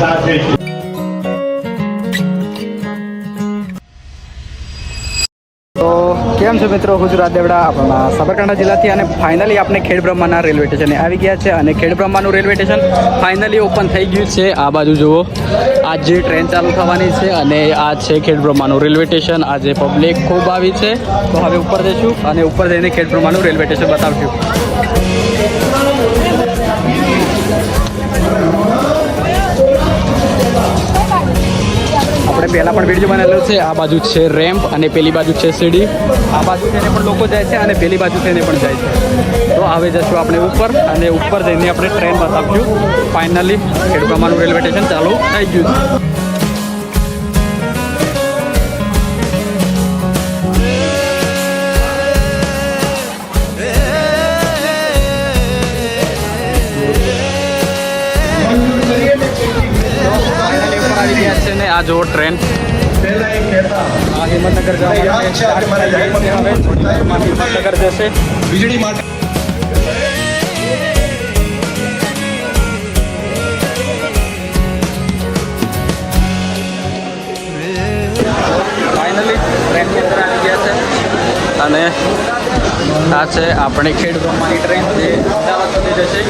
કેમ છે મિત્રો, ગુજરાત દેવડા આપણા સાબરકાંઠા જિલ્લાથી અને ફાઇનલી આપણે ખેડબ્રહ્માના રેલવે સ્ટેશને આવી ગયા છે અને ખેડબ્રહ્માનું રેલવે સ્ટેશન ફાઇનલી ઓપન થઈ ગયું છે। આ બાજુ જુઓ, આજ જે ટ્રેન ચાલુ થવાની છે અને આ છે ખેડબ્રહ્માનું રેલવે સ્ટેશન। આજે પબ્લિક ખૂબ આવી છે, તો હવે ઉપર જઈશું અને ઉપર જઈને ખેડબ્રહ્માનું રેલવે સ્ટેશન બતાવશું। આપણે પહેલાં પણ વિડીયો બનેલો છે। આ બાજુ છે રેમ્પ અને પેલી બાજુ છે સીડી। આ બાજુ થઈને પણ લોકો જાય છે અને પેલી બાજુ થઈને પણ જાય છે। તો હવે જશું આપણે ઉપર અને ઉપર જઈને આપણે ટ્રેન બતાવશું। ફાઇનલી ખેડબ્રહ્માનું રેલવે સ્ટેશન ચાલુ થઈ ગયું છે। आ जो ट्रेन हिम्मतनगर हिम्मतनगर जैसे वीजળી માટે ફાઇનલી ટ્રેનની અંદર આવી ગયા છે અને આ છે આપણે ખેડબ્રહ્માની ટ્રેન જે અમદાવાદ સુધી જશે।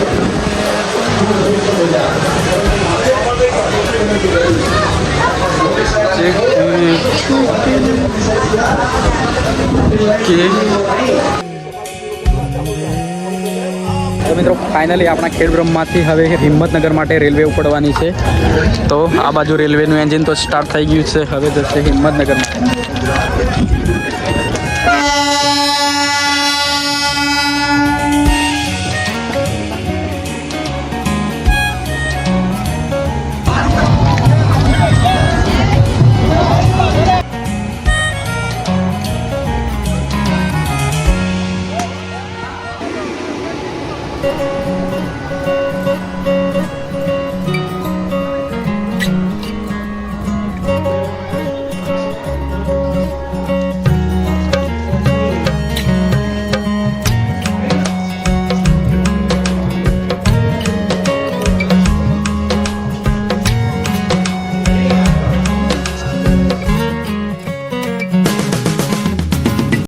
तो मित्रों फाइनली अपना खेड़ब्रह्माथी हवे हिम्मतनगर माटे रेलवे उपड़वानी छे। तो आ बाजू रेलवेનું एंजिन तो स्टार्ट થઈ ગયું છે। હવે જશે હિમ્મતનગર।